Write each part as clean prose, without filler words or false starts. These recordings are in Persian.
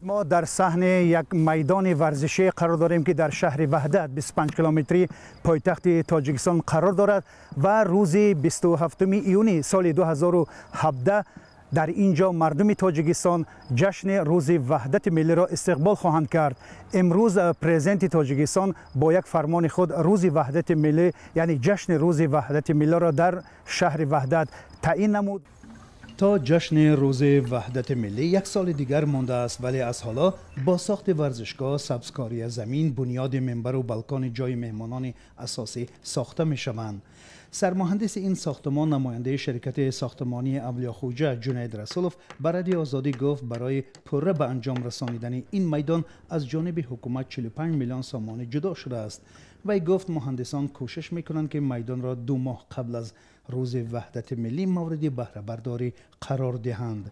ما در صحن یک میدان ورزشی قرار داریم که در شهر وحدت 25 کیلومتری پایتخت تاجیکستان قرار دارد و روز 27 ایونی سال 2017 در اینجا مردم تاجیکستان جشن روز وحدت ملی را استقبال خواهند کرد. امروز پرزیدنت تاجیکستان با یک فرمان خود روز وحدت ملی یعنی جشن روز وحدت ملی را در شهر وحدت تعیین نمود. تا جشن روز وحدت ملی یک سال دیگر مانده است، ولی از حالا با ساخت ورزشگاه، سبزکاری زمین، بنیاد منبر و بالکن جای مهمانان اساسی ساخته می شوند. سرمهندس این ساختمان نماینده شرکت ساختمانی اولیاخوجه جنید رسولوف برای آزادی گفت برای پره به انجام رسانیدن این میدان از جانب حکومت 45 میلیون سوم جدا شده است. وی گفت مهندسان کوشش میکنند که میدان را 2 ماه قبل از روز وحدت ملی مورد بهره برداری قرار دهند.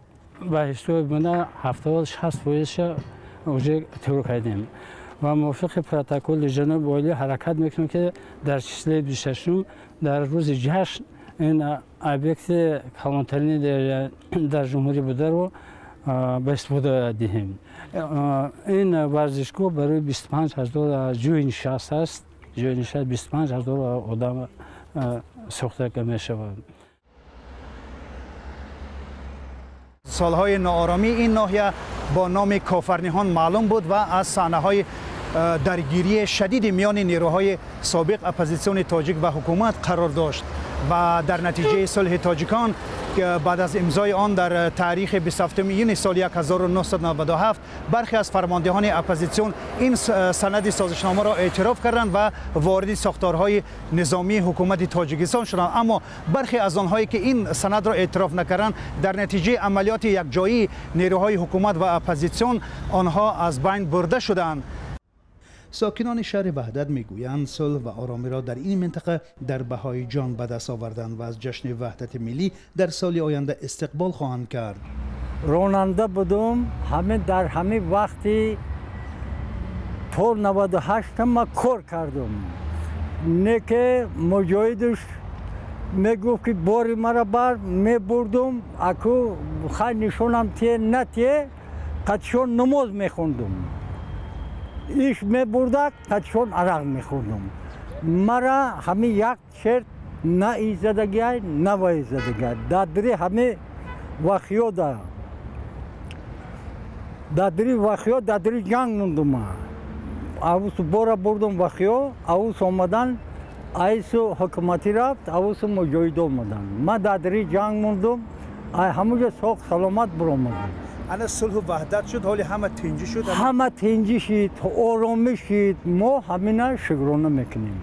با حساب بنا 70-60% اوجه تور کردیم و موافق پروتکل جناب والی حرکت میکنیم که در چسل 26 در روز جشن این ابیکت کلانترینی در جمهوری بوده رو به استفاده دهیم. این ورزشگاه برای 25,000 جای نشست است. جای نشست 25,000 آدم ساخته می شود. سالهای ناآرامی این ناحیه با نام کافرنیان معلوم بود و از صحنه‌های درگیری شدید میان نیروهای سابق اپوزیسیون تاجیک و حکومت قرار داشت و در نتیجه صلح تاجیکان که بعد از امضای آن در تاریخ 27 ایون سال 1997 برخی از فرماندهان اپوزیسیون این سند سازشنامه را اعتراف کردند و وارد ساختارهای نظامی حکومت تاجیکستان شدند. اما برخی از آنهایی که این سند را اعتراف نکردند در نتیجه عملیات یکجایی نیروهای حکومت و اپوزیسیون آنها از بین برده شدند. ساکنان شهر وحدت میگویند صلح و آرامی را در این منطقه در بهای جان به دست آوردند و از جشن وحدت ملی در سال آینده استقبال خواهند کرد. راننده بودم در همین وقتی تا 98 ما کار کردم. نه که مجاهدش میگفت که باری مرا بر میبردم اکو خیلی نشونم تیه نتیه قدشون نماز میخوندم. ایش می بردک قدشون عرق می خوندم. مرا همه یک شرط نه ایزدگی نه وایزدگی دادری همه وخیو دا دادری جنگ موندم. اوس بورا بردم وخیو اوس آمدن ایسو حکومتی رفت اوس مجاهد آمدن. ما دادری جنگ موندم همونجا ساق سلامت برآمدم. انا صلح و وحدت شد، حالی همه تنجی شد. همه تنجی شد، آرامی شد. ما همینا شکرانه میکنیم.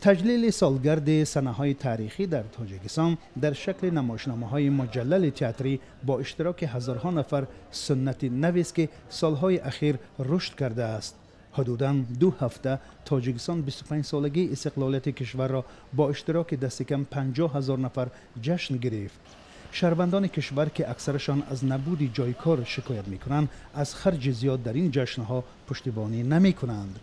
تجلیل سالگرد صحنه‌های تاریخی در تاجیکستان در شکل نمایشنامه‌های مجلل تئاتری با اشتراک هزارها نفر سنت نوی است که سالهای اخیر رشد کرده است. حدوداً 2 هفته تاجیکستان 25 سالگی استقلالیت کشور را با اشتراک دست کم 50,000 نفر جشن گرفت. شهروندان کشور که اکثرشان از نبود جای کار شکایت می کنند از خرج زیاد در این جشنها پشتیبانی نمی کنند.